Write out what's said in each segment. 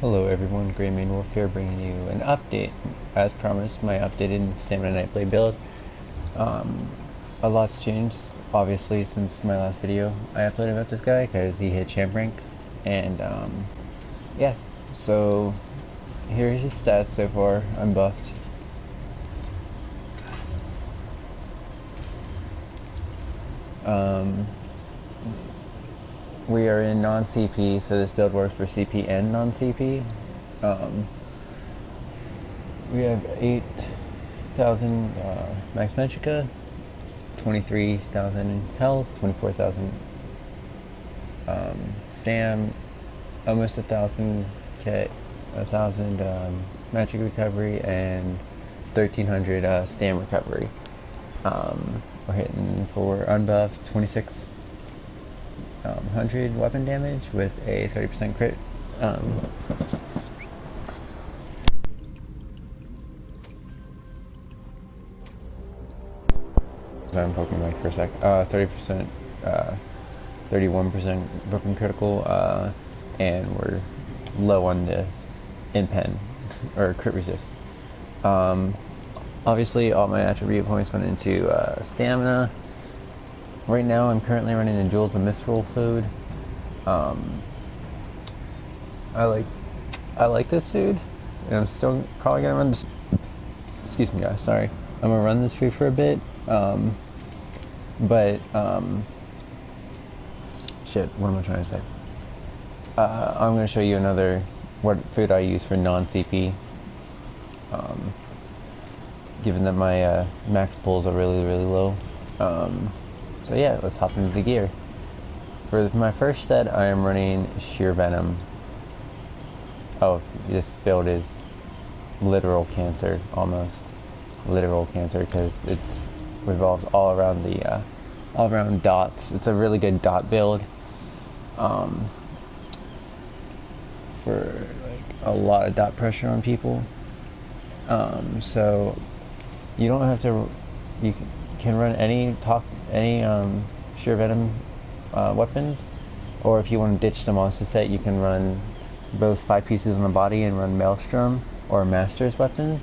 Hello everyone, Grey Main Wolf here, bringing you an update. As promised, my updated Stamina Nightblade build. A lot's changed, obviously, since my last video I uploaded about this guy, because he hit champ rank. And, yeah, so here's his stats so far. I'm buffed. We are in non-CP, so this build works for CP and non-CP. We have 8,000 max magicka, 23,000 health, 24,000 stam, almost 1,000 magic recovery, and 1,300 stam recovery. We're hitting for unbuffed 2,600 weapon damage with a 30% crit. I'm poking mic for a sec. 30%, 31% broken critical, and we're low on the in-pen, or crit resist. Obviously, all my attribute points went into stamina. Right now, I'm currently running in Jewels of Mistral food. I like this food, and I'm still probably gonna run this. Excuse me, guys. Sorry, I'm gonna run this food for a bit. Shit, what am I trying to say? I'm going to show you what food I use for non-CP, given that my max pulls are really low. So yeah, let's hop into the gear. For my first set, I am running Sheer Venom. Oh, this build is literal cancer, almost. Literal cancer, because it revolves all around the all around dots. It's a really good dot build for like a lot of dot pressure on people. So you don't have to. You can run any Sheer Venom weapons, or if you want to ditch the monster set, you can run both 5 pieces on the body and run Maelstrom or Master's weapon.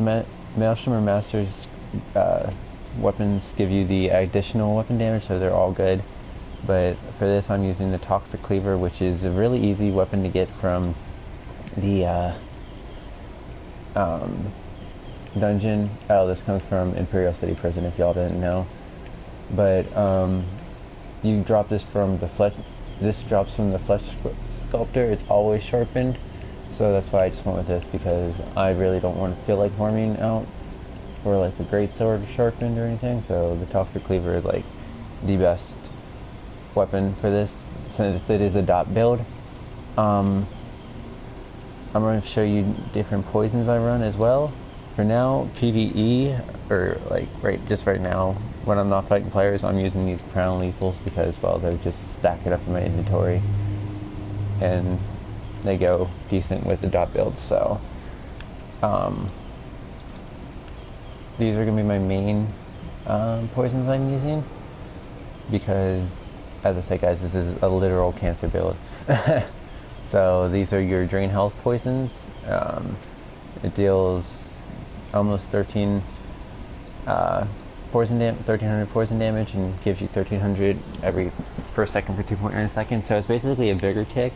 Maelstrom or Master's weapons give you the additional weapon damage, so they're all good. But for this, I'm using the Toxic Cleaver, which is a really easy weapon to get from the dungeon. Oh, this comes from Imperial City Prison, if y'all didn't know. But you drop this from the flesh. This drops from the flesh sculptor. It's always sharpened. So that's why I just went with this, because I really don't want to feel like farming out for like a great sword sharpened or anything. So the Toxic Cleaver is like the best weapon for this, since it is a dot build. I'm going to show you different poisons I run as well. For now, PvE, or like right now, when I'm not fighting players, I'm using these crown lethals because, well, they just stack it up in my inventory, and they go decent with the dot builds. So these are going to be my main poisons I'm using, because, as I say, guys, this is a literal cancer build. So these are your drain health poisons. It deals almost 1,300 poison damage, and gives you 1,300 per second for 2.9 seconds. So it's basically a vigor tick.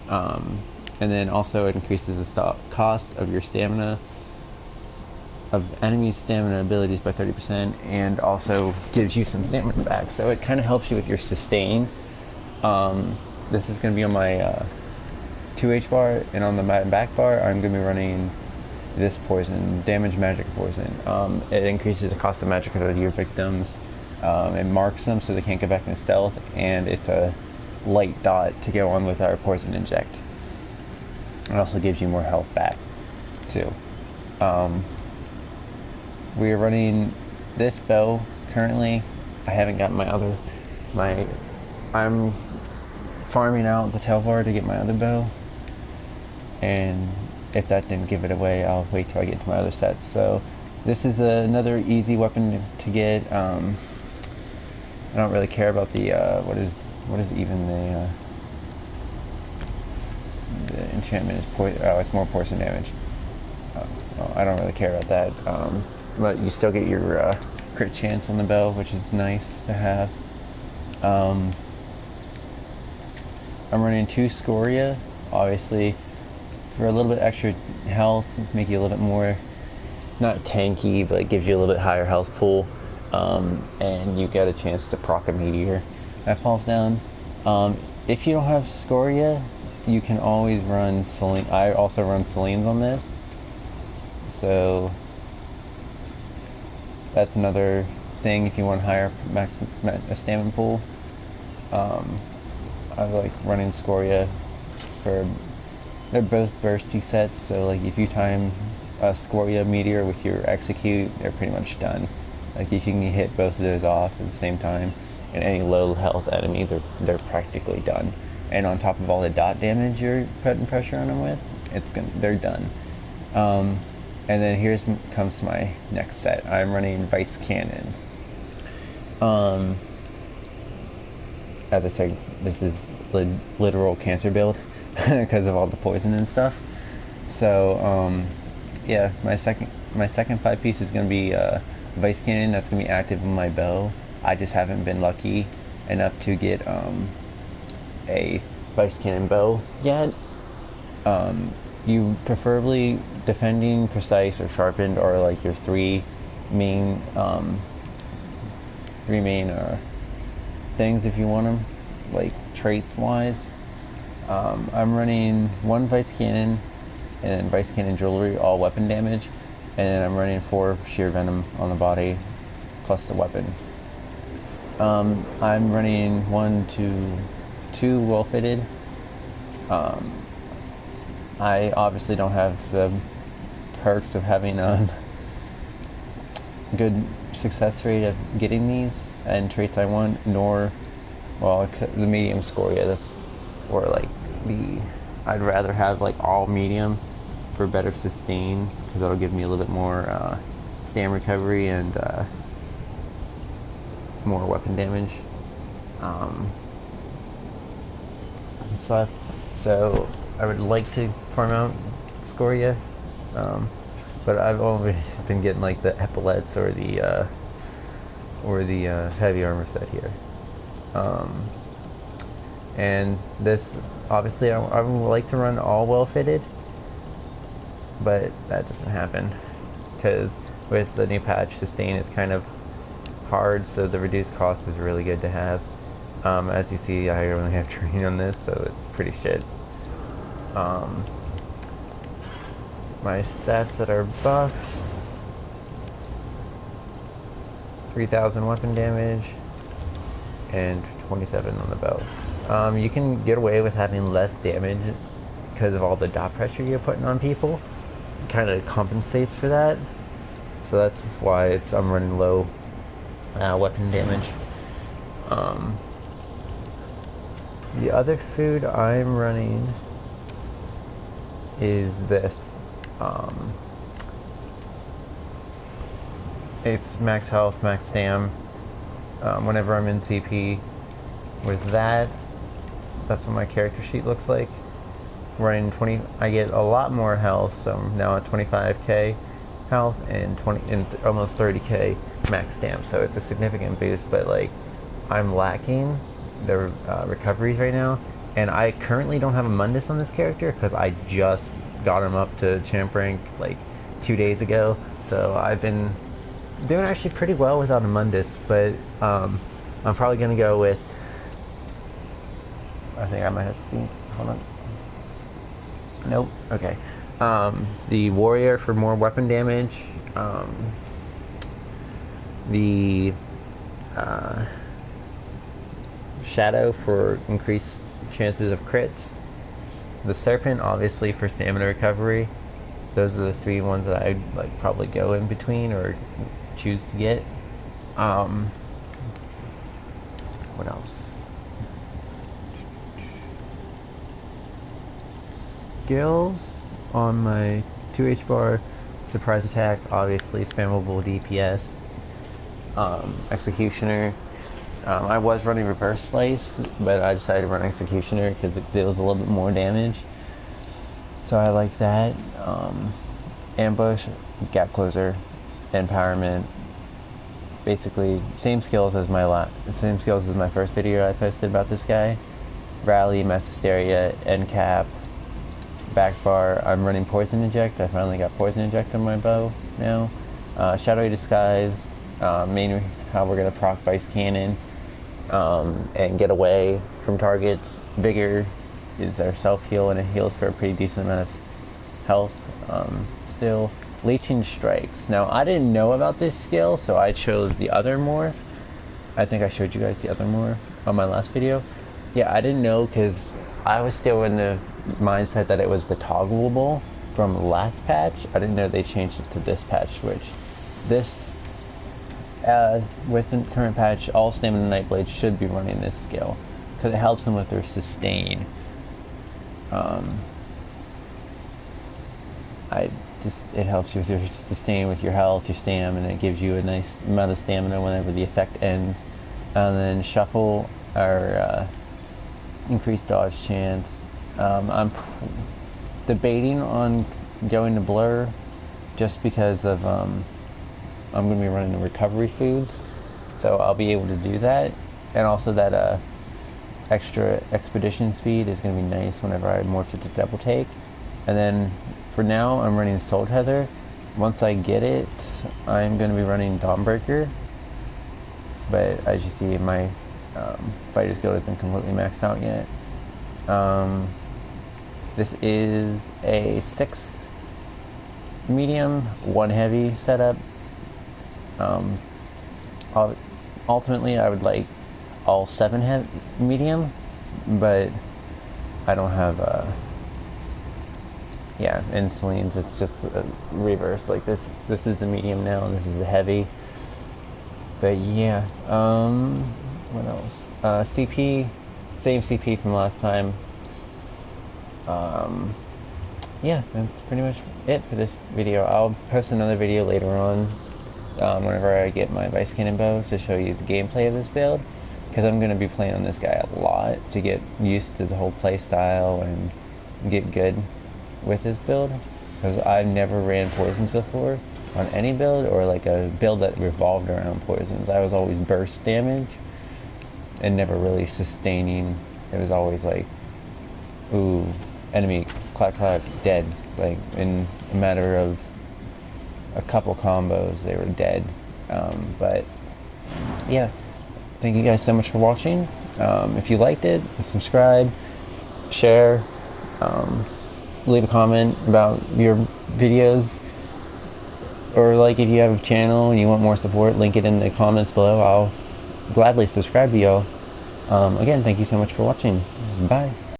And then also it increases the cost of your stamina, of enemies' stamina abilities by 30%, and also gives you some stamina back. So it kind of helps you with your sustain. This is going to be on my 2H bar, and on the back bar I'm going to be running this poison, damage magic poison. It increases the cost of magic of your victims. It marks them so they can't get back into stealth, and it's a light dot to go on with our poison inject. It also gives you more health back too. We are running this bow currently. I haven't gotten I'm farming out the tail bar to get my other bow, and if that didn't give it away, I'll wait till I get to my other sets. So this is another easy weapon to get. I don't really care about the what is even the the enchantment is it's more poison damage. Well, I don't really care about that. But you still get your crit chance on the bow, which is nice to have. I'm running 2 Scoria, obviously, for a little bit extra health, make you a little bit more, not tanky, but it gives you a little bit higher health pool. And you get a chance to proc a meteor that falls down. If you don't have Scoria, you can always run Selene. I also run Selene's on this, so that's another thing if you want higher max stamina pool. I like running Scoria for. They're both bursty sets, so like if you time a Scoria meteor with your execute, they're pretty much done. Like if you can hit both of those off at the same time, and any low health enemy, they're practically done. And on top of all the dot damage you're putting pressure on them with, they're done. And then comes to my next set. I'm running Vice Cannon. As I said, this is literal cancer build because of all the poison and stuff. So yeah, my second 5-piece is going to be Vice Cannon. That's going to be active in my bow. I just haven't been lucky enough to get a Vice Cannon bow yet. You preferably defending, precise, or sharpened are like your three main things if you want them, like trait wise. I'm running 1 Vice Cannon and then Vice Cannon jewelry, all weapon damage, and then I'm running 4 sheer venom on the body plus the weapon. I'm running 2 well fitted. I obviously don't have the perks of having good success rate of getting these and traits I want, nor, well, the medium score. Yeah, that's, or like I'd rather have like all medium for better sustain, because that'll give me a little bit more stam recovery and more weapon damage. So I would like to farm out Scoria, but I've always been getting like the epaulets or the heavy armor set here. And this, obviously, I would like to run all well fitted, but that doesn't happen because with the new patch, sustain is kind of hard, so the reduced cost is really good to have. As you see, I only have training on this, so it's pretty shit. My stats that are buffed: 3,000 weapon damage and 27 on the bow. You can get away with having less damage because of all the dot pressure you're putting on people. It kind of compensates for that, so that's why I'm running low weapon damage. The other food I'm running is this. It's max health, max stam. Whenever I'm in CP with that, that's what my character sheet looks like. Running 20, I get a lot more health, so I'm now at 25k health and almost 30k max stam. So it's a significant boost, but like I'm lacking the recoveries right now, and I currently don't have a Mundus on this character because I just got him up to champ rank like 2 days ago. So I've been doing actually pretty well without a Mundus, but I'm probably gonna go with, I think I might have sneezed. Hold on. Nope. Okay. The warrior for more weapon damage. The shadow for increased chances of crits. The serpent, obviously, for stamina recovery. Those are the 3 ones that I'd like probably go in between or choose to get. What else? Skills on my 2H bar: surprise attack, obviously spammable DPS, executioner. I was running reverse slice, but I decided to run executioner because it deals a little bit more damage. So I like that. Ambush, gap closer, empowerment. Basically, same skills as my first video I posted about this guy. Rally, Mass Hysteria, End Cap, Backbar. I'm running Poison Inject. I finally got Poison Inject on my bow now. Shadowy Disguise, mainly how we're gonna proc Vice Cannon and get away from targets. Vigor is our self heal, and it heals for a pretty decent amount of health. Still, Leeching Strikes. Now I didn't know about this skill, so I chose the other morph. I think I showed you guys the other morph on my last video. Yeah, I didn't know because I was still in the mindset that it was the toggleable from the last patch. I didn't know they changed it to this patch switch. This, with the current patch, all Stamina Nightblade should be running this skill because it helps them with their sustain. It helps you with your sustain, with your health, your stamina, and it gives you a nice amount of stamina whenever the effect ends. And then Shuffle, our increased dodge chance. I'm debating on going to Blur just because of I'm going to be running the recovery foods, so I'll be able to do that. And also that extra expedition speed is going to be nice whenever I morph it to double take. And then for now I'm running Soul Tether. Once I get it, I'm going to be running Dawnbreaker, but as you see, my Fighter's Guild isn't completely maxed out yet. This is a 6 medium, 1 heavy setup. Ultimately I would like all 7 medium, but I don't have in Celine's it's just a reverse. Like this is the medium now, and this is a heavy. But yeah, what else? CP, same CP from last time. Yeah, that's pretty much it for this video. I'll post another video later on, whenever I get my Vice Cannon bow, to show you the gameplay of this build, because I'm going to be playing on this guy a lot to get used to the whole play style and get good with this build, because I've never ran poisons before on any build, or like a build that revolved around poisons. I was always burst damage and never really sustaining. It was always like, ooh, enemy, clack clack, dead. Like in a matter of a couple combos they were dead. But yeah, thank you guys so much for watching. If you liked it, subscribe, share, leave a comment about your videos, or like if you have a channel and you want more support, link it in the comments below. I'll gladly subscribe to y'all. Again, thank you so much for watching. Bye.